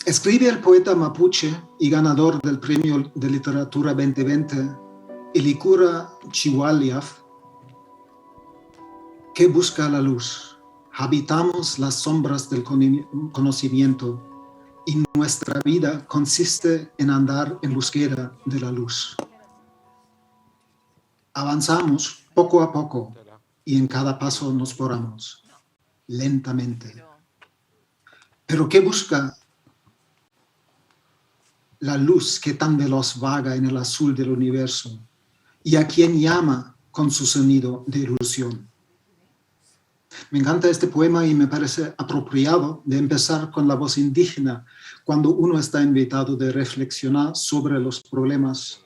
Escribe el poeta mapuche y ganador del Premio de Literatura 2020, Ilicura Chihualiaf, que busca la luz. Habitamos las sombras del conocimiento y nuestra vida consiste en andar en búsqueda de la luz. Avanzamos poco a poco y en cada paso nos borramos lentamente. ¿Pero qué busca la luz que tan veloz vaga en el azul del universo y a quien llama con su sonido de ilusión? Me encanta este poema y me parece apropiado de empezar con la voz indígena cuando uno está invitado a reflexionar sobre los problemas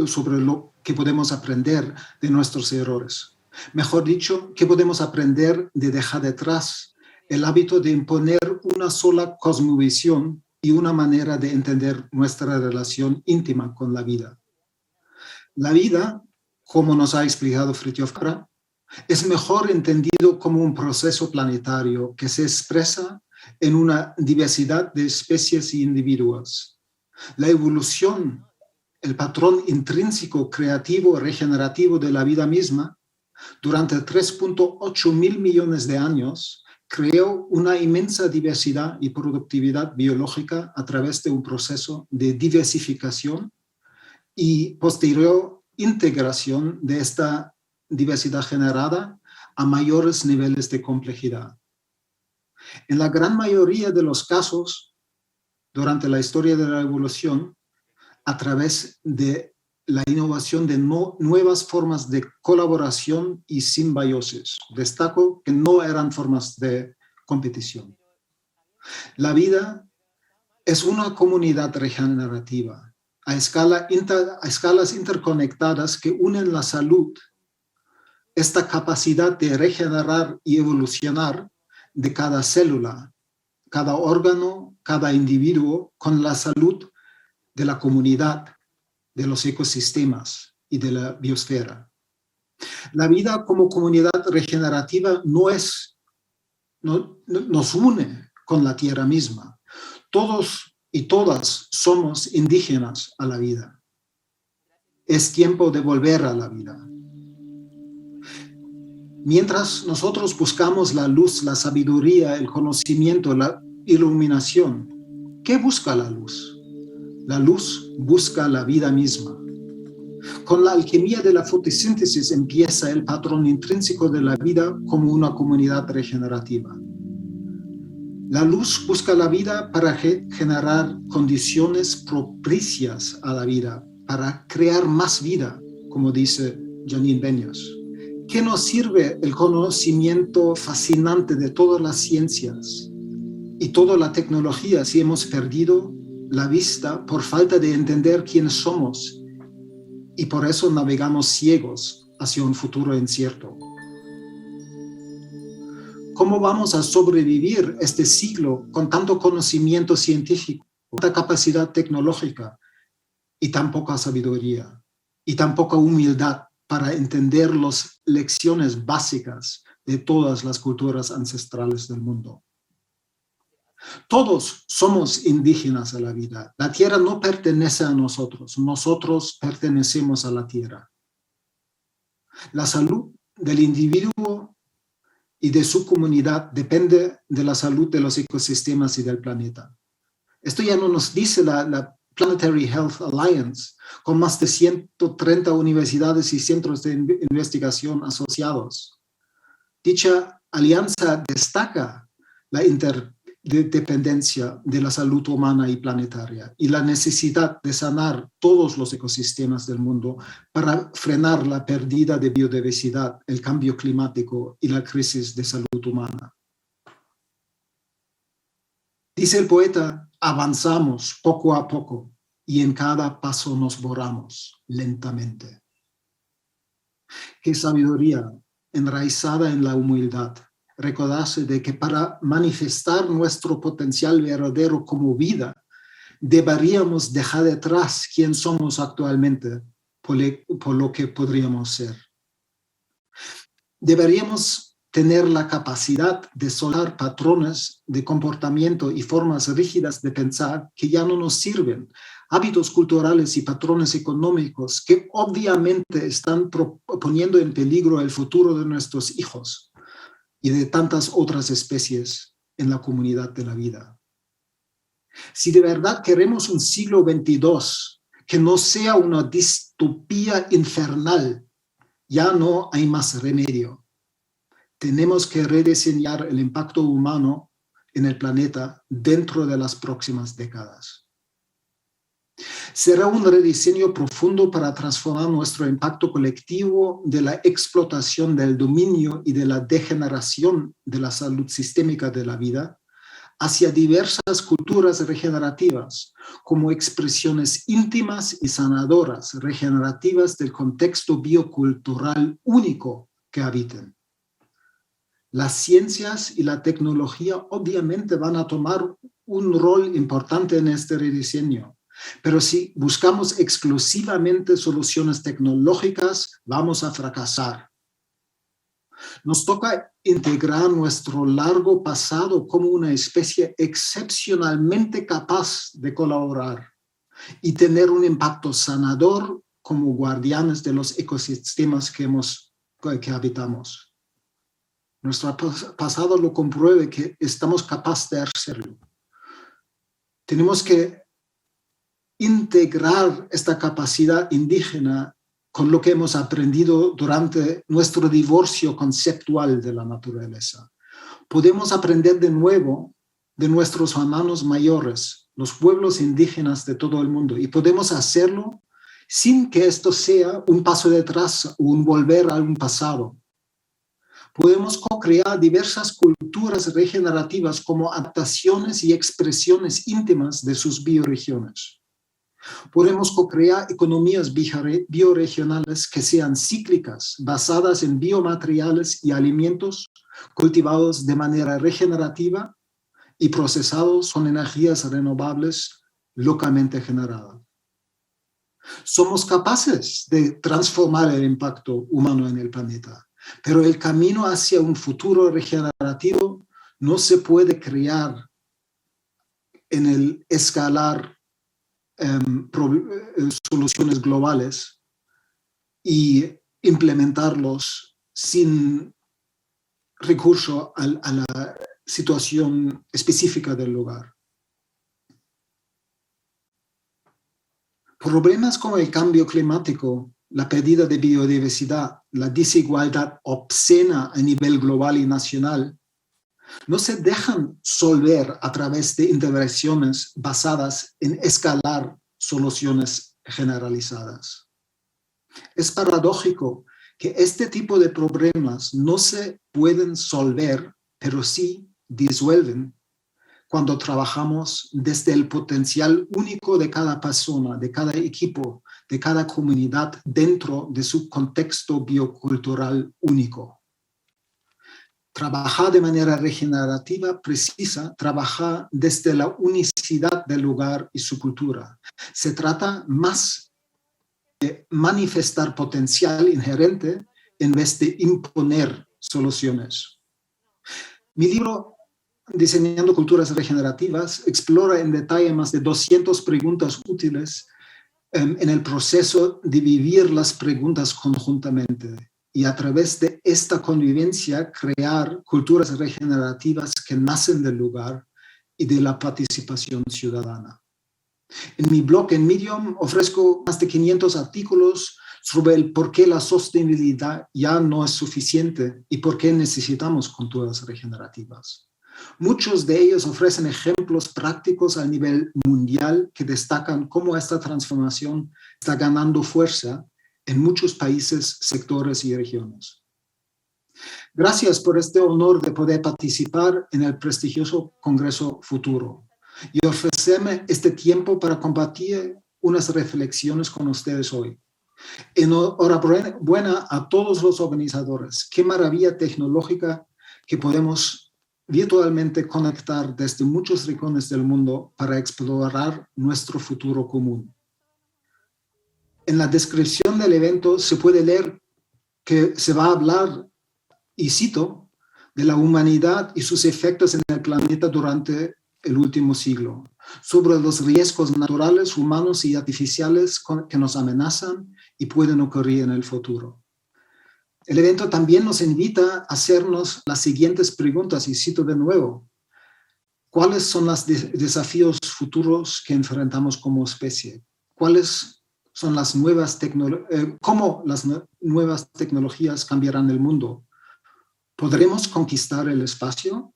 sobre lo que podemos aprender de nuestros errores. Mejor dicho, que podemos aprender de dejar detrás el hábito de imponer una sola cosmovisión y una manera de entender nuestra relación íntima con la vida. La vida, como nos ha explicado Fritjof Capra, es mejor entendido como un proceso planetario que se expresa en una diversidad de especies y individuos. La evolución, el patrón intrínseco, creativo, regenerativo de la vida misma, durante 3.8 mil millones de años, creó una inmensa diversidad y productividad biológica a través de un proceso de diversificación y posterior integración de esta diversidad generada a mayores niveles de complejidad. En la gran mayoría de los casos, durante la historia de la evolución, a través de la innovación de nuevas formas de colaboración y simbiosis. Destaco que no eran formas de competición. La vida es una comunidad regenerativa a escalas interconectadas que unen la salud, esta capacidad de regenerar y evolucionar de cada célula, cada órgano, cada individuo, con la salud de la comunidad, de los ecosistemas y de la biosfera. La vida como comunidad regenerativa nos une con la tierra misma. Todos y todas somos indígenas a la vida. Es tiempo de volver a la vida. Mientras nosotros buscamos la luz, la sabiduría, el conocimiento, la iluminación, ¿qué busca la luz? La luz busca la vida misma. Con la alquimia de la fotosíntesis empieza el patrón intrínseco de la vida como una comunidad regenerativa. La luz busca la vida para generar condiciones propicias a la vida, para crear más vida, como dice Janine Benyus. ¿Qué nos sirve el conocimiento fascinante de todas las ciencias y toda la tecnología si hemos perdido la vista por falta de entender quiénes somos y por eso navegamos ciegos hacia un futuro incierto? ¿Cómo vamos a sobrevivir este siglo con tanto conocimiento científico, tanta capacidad tecnológica y tan poca sabiduría y tan poca humildad para entender las lecciones básicas de todas las culturas ancestrales del mundo? Todos somos indígenas a la vida. La tierra no pertenece a nosotros. Nosotros pertenecemos a la tierra. La salud del individuo y de su comunidad depende de la salud de los ecosistemas y del planeta. Esto ya no nos dice la Planetary Health Alliance, con más de 130 universidades y centros de investigación asociados. Dicha alianza destaca la interdependencia de la salud humana y planetaria y la necesidad de sanar todos los ecosistemas del mundo para frenar la pérdida de biodiversidad, el cambio climático y la crisis de salud humana. Dice el poeta, avanzamos poco a poco y en cada paso nos borramos lentamente. Qué sabiduría enraizada en la humildad. Recordarse de que para manifestar nuestro potencial verdadero como vida, deberíamos dejar detrás quién somos actualmente por lo que podríamos ser. Deberíamos tener la capacidad de soltar patrones de comportamiento y formas rígidas de pensar que ya no nos sirven, hábitos culturales y patrones económicos que obviamente están poniendo en peligro el futuro de nuestros hijos y de tantas otras especies en la comunidad de la vida. Si de verdad queremos un siglo XXII que no sea una distopía infernal, ya no hay más remedio. Tenemos que rediseñar el impacto humano en el planeta dentro de las próximas décadas. Será un rediseño profundo para transformar nuestro impacto colectivo de la explotación del dominio y de la degeneración de la salud sistémica de la vida hacia diversas culturas regenerativas como expresiones íntimas y sanadoras regenerativas del contexto biocultural único que habiten. Las ciencias y la tecnología obviamente van a tomar un rol importante en este rediseño, pero si buscamos exclusivamente soluciones tecnológicas, vamos a fracasar. Nos toca integrar nuestro largo pasado como una especie excepcionalmente capaz de colaborar y tener un impacto sanador como guardianes de los ecosistemas que habitamos. Nuestro pasado lo compruebe que estamos capaces de hacerlo. Tenemos que integrar esta capacidad indígena con lo que hemos aprendido durante nuestro divorcio conceptual de la naturaleza. Podemos aprender de nuevo de nuestros hermanos mayores, los pueblos indígenas de todo el mundo, y podemos hacerlo sin que esto sea un paso de atrás o un volver a un pasado. Podemos co-crear diversas culturas regenerativas como adaptaciones y expresiones íntimas de sus bioregiones. Podemos co-crear economías bioregionales que sean cíclicas, basadas en biomateriales y alimentos cultivados de manera regenerativa y procesados con energías renovables localmente generadas. Somos capaces de transformar el impacto humano en el planeta, pero el camino hacia un futuro regenerativo no se puede crear en el escalar soluciones globales y implementarlos sin recurso a la situación específica del lugar. Problemas como el cambio climático, la pérdida de biodiversidad, la desigualdad obscena a nivel global y nacional, no se dejan resolver a través de intervenciones basadas en escalar soluciones generalizadas. Es paradójico que este tipo de problemas no se pueden resolver, pero sí disuelven cuando trabajamos desde el potencial único de cada persona, de cada equipo, de cada comunidad dentro de su contexto biocultural único. Trabajar de manera regenerativa precisa trabajar desde la unicidad del lugar y su cultura. Se trata más de manifestar potencial inherente en vez de imponer soluciones. Mi libro, Diseñando Culturas Regenerativas, explora en detalle más de 200 preguntas útiles en el proceso de vivir las preguntas conjuntamente y a través de esta convivencia crear culturas regenerativas que nacen del lugar y de la participación ciudadana. En mi blog en Medium ofrezco más de 500 artículos sobre el por qué la sostenibilidad ya no es suficiente y por qué necesitamos culturas regenerativas. Muchos de ellos ofrecen ejemplos prácticos a nivel mundial que destacan cómo esta transformación está ganando fuerza en muchos países, sectores y regiones. Gracias por este honor de poder participar en el prestigioso Congreso Futuro y ofrecerme este tiempo para compartir unas reflexiones con ustedes hoy. Enhorabuena a todos los organizadores. Qué maravilla tecnológica que podemos virtualmente conectar desde muchos rincones del mundo para explorar nuestro futuro común. En la descripción del evento se puede leer que se va a hablar, y cito, de la humanidad y sus efectos en el planeta durante el último siglo, sobre los riesgos naturales, humanos y artificiales que nos amenazan y pueden ocurrir en el futuro. El evento también nos invita a hacernos las siguientes preguntas, y cito de nuevo: ¿cuáles son los desafíos futuros que enfrentamos como especie? ¿Cuáles son las nuevas cómo las nuevas tecnologías cambiarán el mundo? ¿Podremos conquistar el espacio?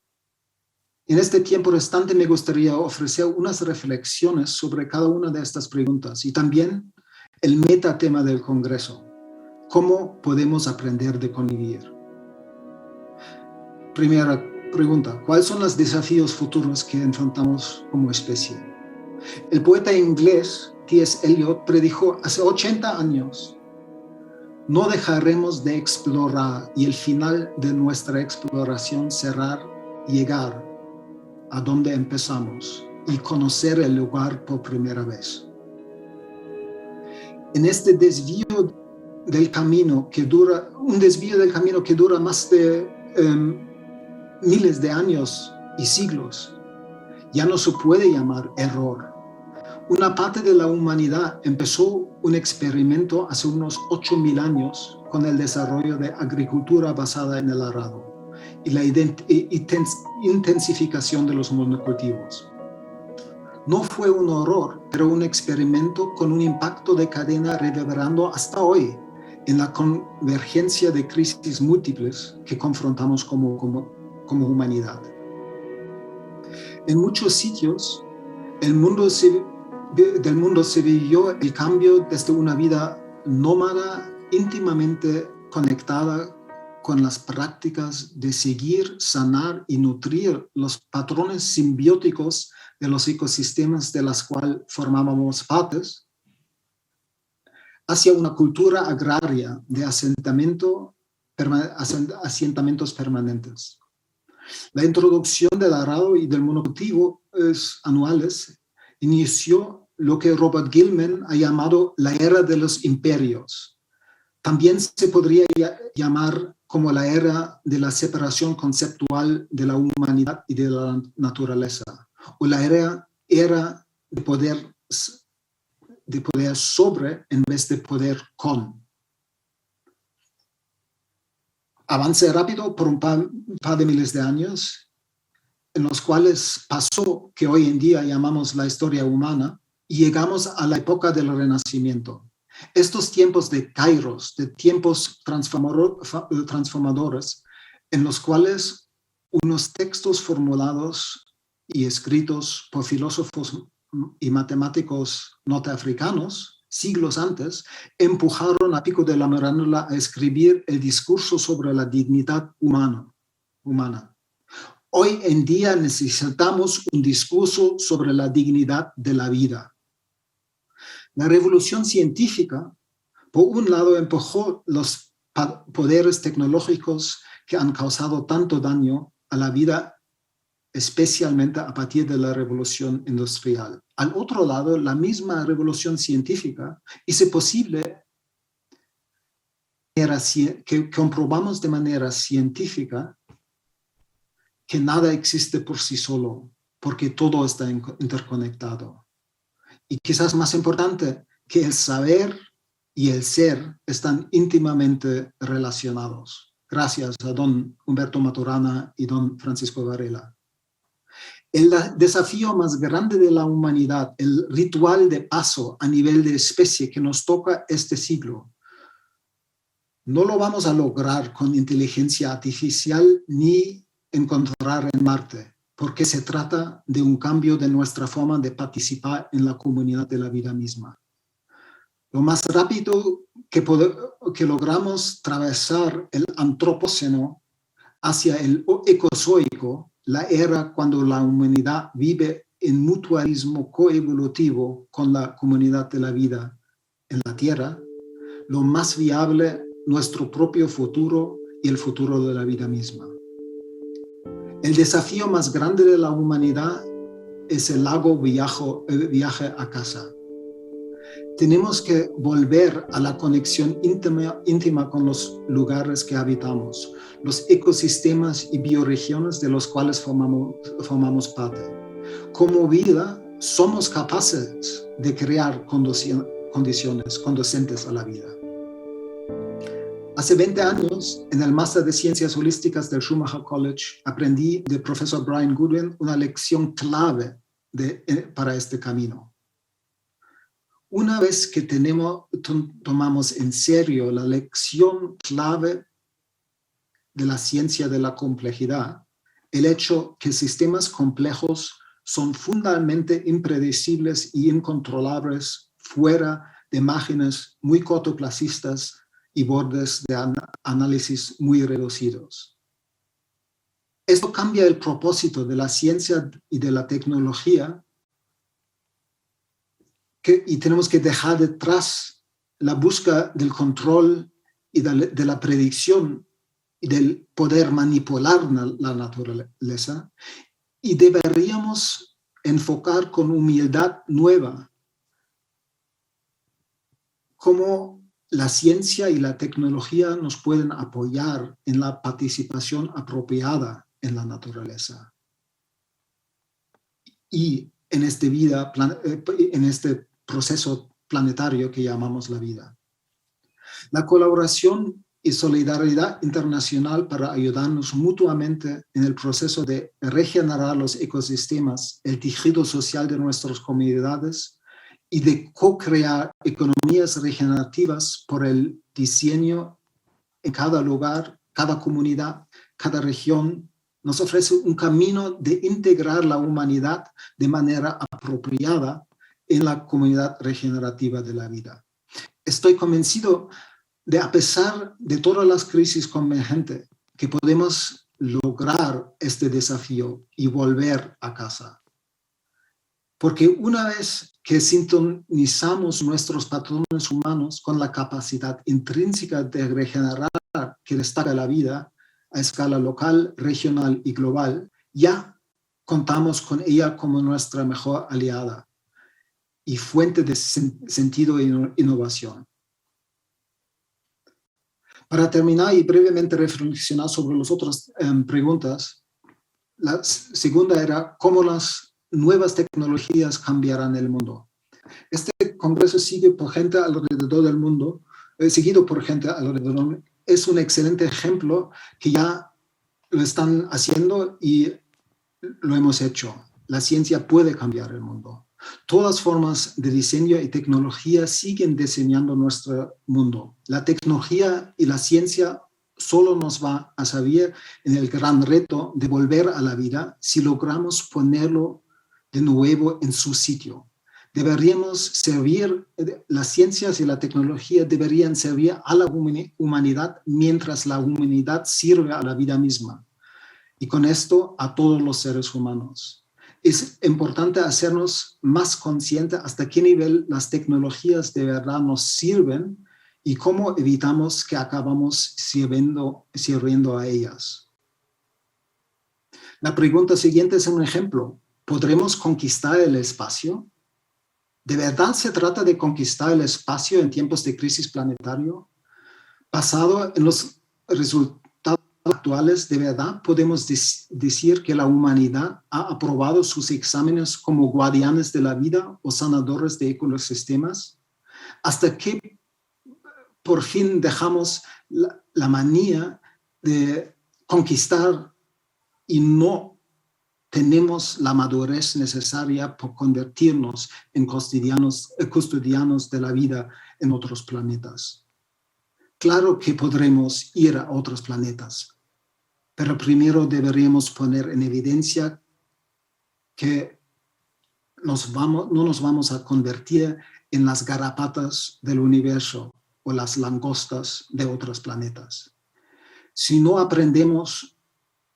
En este tiempo restante me gustaría ofrecer unas reflexiones sobre cada una de estas preguntas y también el metatema del Congreso: ¿cómo podemos aprender de convivir? Primera pregunta: ¿cuáles son los desafíos futuros que enfrentamos como especie? El poeta inglés T.S. Eliot predijo hace 80 años: no dejaremos de explorar y el final de nuestra exploración será llegar a donde empezamos y conocer el lugar por primera vez. En este desvío del camino que dura, más de miles de años y siglos, ya no se puede llamar error. Una parte de la humanidad empezó un experimento hace unos 8.000 años con el desarrollo de agricultura basada en el arado y la intensificación de los monocultivos. No fue un horror, pero un experimento con un impacto de cadena reverberando hasta hoy en la convergencia de crisis múltiples que confrontamos como humanidad. En muchos sitios del mundo se vivió el cambio desde una vida nómada íntimamente conectada con las prácticas de seguir, sanar y nutrir los patrones simbióticos de los ecosistemas de los cuales formábamos partes, hacia una cultura agraria de asentamientos permanentes. La introducción del arado y del monocultivo anuales inició lo que Robert Gilman ha llamado la era de los imperios. También se podría llamar como la era de la separación conceptual de la humanidad y de la naturaleza, o la era de poder sobre en vez de poder con. Avance rápido por un par de miles de años, en los cuales pasó que hoy en día llamamos la historia humana, y llegamos a la época del Renacimiento. Estos tiempos de kairos, de tiempos transformadores, en los cuales unos textos formulados y escritos por filósofos y matemáticos norteafricanos, siglos antes, empujaron a Pico de la Mirandola a escribir el discurso sobre la dignidad humana. Hoy en día necesitamos un discurso sobre la dignidad de la vida. La revolución científica, por un lado, empujó los poderes tecnológicos que han causado tanto daño a la vida, especialmente a partir de la revolución industrial. Al otro lado, la misma revolución científica hizo posible que comprobamos de manera científica que nada existe por sí solo, porque todo está interconectado. Y quizás más importante, que el saber y el ser están íntimamente relacionados, gracias a don Humberto Maturana y don Francisco Varela. El desafío más grande de la humanidad, el ritual de paso a nivel de especie que nos toca este siglo, no lo vamos a lograr con inteligencia artificial ni encontrar en Marte, porque se trata de un cambio de nuestra forma de participar en la comunidad de la vida misma. Lo más rápido que logramos atravesar el antropoceno hacia el ecozoico, la era cuando la humanidad vive en mutualismo coevolutivo con la comunidad de la vida en la Tierra, lo más viable nuestro propio futuro y el futuro de la vida misma. El desafío más grande de la humanidad es el largo viaje a casa. Tenemos que volver a la conexión íntima con los lugares que habitamos, los ecosistemas y bioregiones de los cuales formamos parte. Como vida, somos capaces de crear condiciones conducentes a la vida. Hace 20 años, en el máster de Ciencias Holísticas del Schumacher College, aprendí del profesor Brian Goodwin una lección clave para este camino. Una vez que tomamos en serio la lección clave de la ciencia de la complejidad, el hecho que sistemas complejos son fundamentalmente impredecibles y incontrolables fuera de márgenes muy cortoplacistas y bordes de análisis muy reducidos. Esto cambia el propósito de la ciencia y de la tecnología y tenemos que dejar detrás la búsqueda del control y de la predicción y del poder manipular la naturaleza, y deberíamos enfocar con humildad nueva cómo la ciencia y la tecnología nos pueden apoyar en la participación apropiada en la naturaleza y en este proceso planetario que llamamos la vida. La colaboración y solidaridad internacional para ayudarnos mutuamente en el proceso de regenerar los ecosistemas, el tejido social de nuestras comunidades y de co-crear economías regenerativas por el diseño en cada lugar, cada comunidad, cada región, nos ofrece un camino de integrar la humanidad de manera apropiada en la comunidad regenerativa de la vida. Estoy convencido de, a pesar de todas las crisis convergentes, que podemos lograr este desafío y volver a casa. Porque una vez que sintonizamos nuestros patrones humanos con la capacidad intrínseca de regenerar que destaca la vida a escala local, regional y global, ya contamos con ella como nuestra mejor aliada y fuente de sentido e innovación. Para terminar y brevemente reflexionar sobre las otras preguntas, la segunda era cómo las nuevas tecnologías cambiarán el mundo. Este congreso sigue por gente alrededor del mundo, seguido por gente alrededor del mundo. Es un excelente ejemplo que ya lo están haciendo y lo hemos hecho. La ciencia puede cambiar el mundo. Todas formas de diseño y tecnología siguen diseñando nuestro mundo. La tecnología y la ciencia solo nos va a servir en el gran reto de volver a la vida si logramos ponerlo de nuevo en su sitio. Las ciencias y la tecnología deberían servir a la humanidad mientras la humanidad sirve a la vida misma. Y con esto a todos los seres humanos. Es importante hacernos más conscientes hasta qué nivel las tecnologías de verdad nos sirven y cómo evitamos que acabamos sirviendo a ellas. La pregunta siguiente es un ejemplo. ¿Podremos conquistar el espacio? ¿De verdad se trata de conquistar el espacio en tiempos de crisis planetario? Basado en los resultados actuales, ¿de verdad podemos decir que la humanidad ha aprobado sus exámenes como guardianes de la vida o sanadores de ecosistemas? ¿Hasta que por fin dejamos la manía de conquistar y no tenemos la madurez necesaria para convertirnos en custodianos de la vida en otros planetas? Claro que podremos ir a otros planetas, pero primero deberíamos poner en evidencia que no nos vamos a convertir en las garrapatas del universo o las langostas de otros planetas. Si no aprendemos a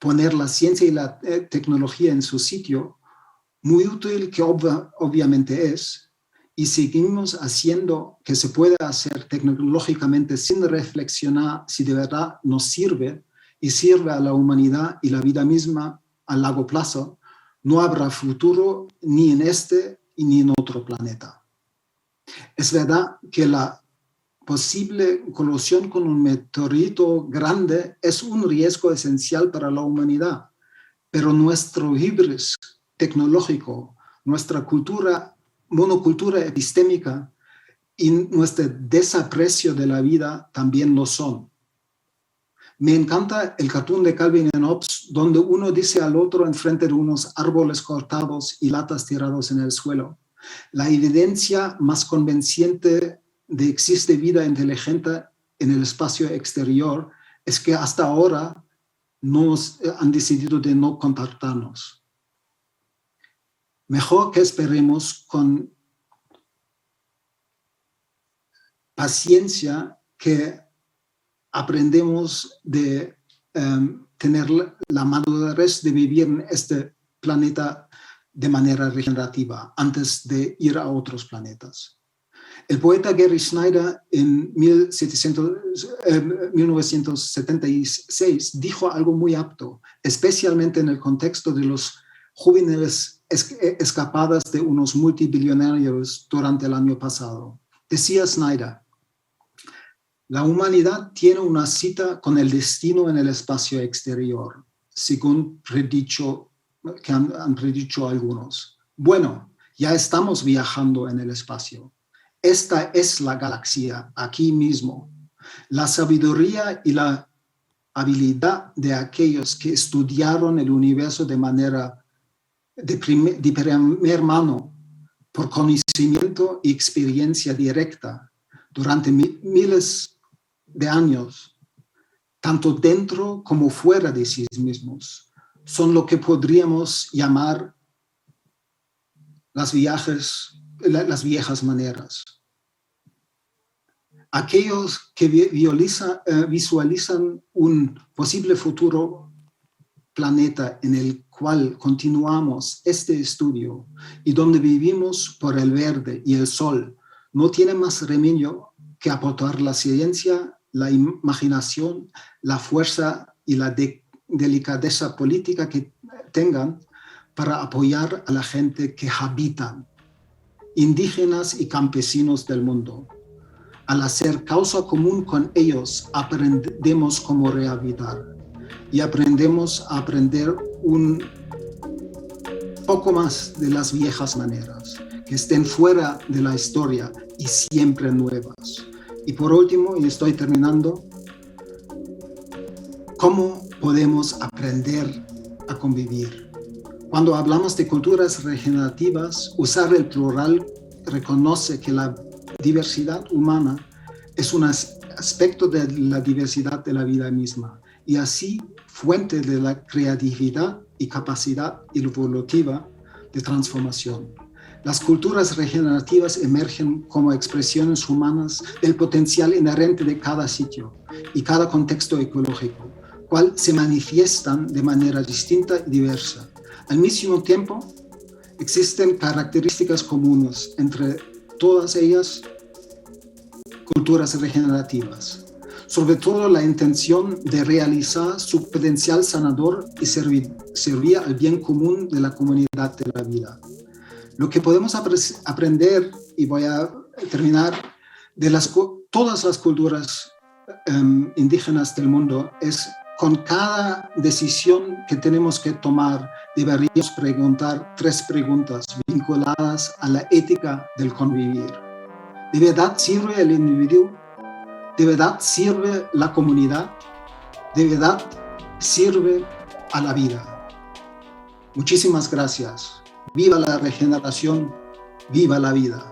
poner la ciencia y la tecnología en su sitio, muy útil que obviamente es, y seguimos haciendo que se pueda hacer tecnológicamente sin reflexionar si de verdad nos sirve y sirve a la humanidad y la vida misma a largo plazo, no habrá futuro ni en este ni en otro planeta. Es verdad que la posible colisión con un meteorito grande es un riesgo esencial para la humanidad, pero nuestro hibris tecnológico, nuestra monocultura epistémica y nuestro desaprecio de la vida también lo son. Me encanta el cartoon de Calvin and Hobbes, donde uno dice al otro enfrente de unos árboles cortados y latas tirados en el suelo: la evidencia más convincente de que existe vida inteligente en el espacio exterior es que hasta ahora han decidido de no contactarnos. Mejor que esperemos con paciencia que aprendemos de tener la madurez de vivir en este planeta de manera regenerativa antes de ir a otros planetas. El poeta Gary Snyder en 1976 dijo algo muy apto, especialmente en el contexto de los jóvenes escapadas de unos multibillonarios durante el año pasado. Decía Snyder: la humanidad tiene una cita con el destino en el espacio exterior, según han predicho algunos. Bueno, ya estamos viajando en el espacio. Esta es la galaxia, aquí mismo. La sabiduría y la habilidad de aquellos que estudiaron el universo de manera de primer mano, por conocimiento y experiencia directa, durante miles de años, tanto dentro como fuera de sí mismos, son lo que podríamos llamar las viejas maneras. Aquellos que visualizan un posible futuro planeta en el cual continuamos este estudio y donde vivimos por el verde y el sol, no tienen más remedio que aportar la ciencia, la imaginación, la fuerza y la delicadeza política que tengan para apoyar a la gente que habitan, indígenas y campesinos del mundo. Al hacer causa común con ellos, aprendemos cómo rehabilitar y aprendemos a aprender un poco más de las viejas maneras, que estén fuera de la historia y siempre nuevas. Y por último, y estoy terminando, ¿cómo podemos aprender a convivir? Cuando hablamos de culturas regenerativas, usar el plural reconoce que la diversidad humana es un aspecto de la diversidad de la vida misma y así fuente de la creatividad y capacidad evolutiva de transformación. Las culturas regenerativas emergen como expresiones humanas del potencial inherente de cada sitio y cada contexto ecológico, cual se manifiestan de manera distinta y diversa. Al mismo tiempo, existen características comunes entre todas ellas culturas regenerativas, sobre todo la intención de realizar su potencial sanador y servir al bien común de la comunidad de la vida. Lo que podemos aprender, y voy a terminar, de todas las culturas indígenas del mundo es: con cada decisión que tenemos que tomar, deberíamos preguntar 3 preguntas vinculadas a la ética del convivir. ¿De verdad sirve el individuo? ¿De verdad sirve la comunidad? ¿De verdad sirve a la vida? Muchísimas gracias. Viva la regeneración, viva la vida.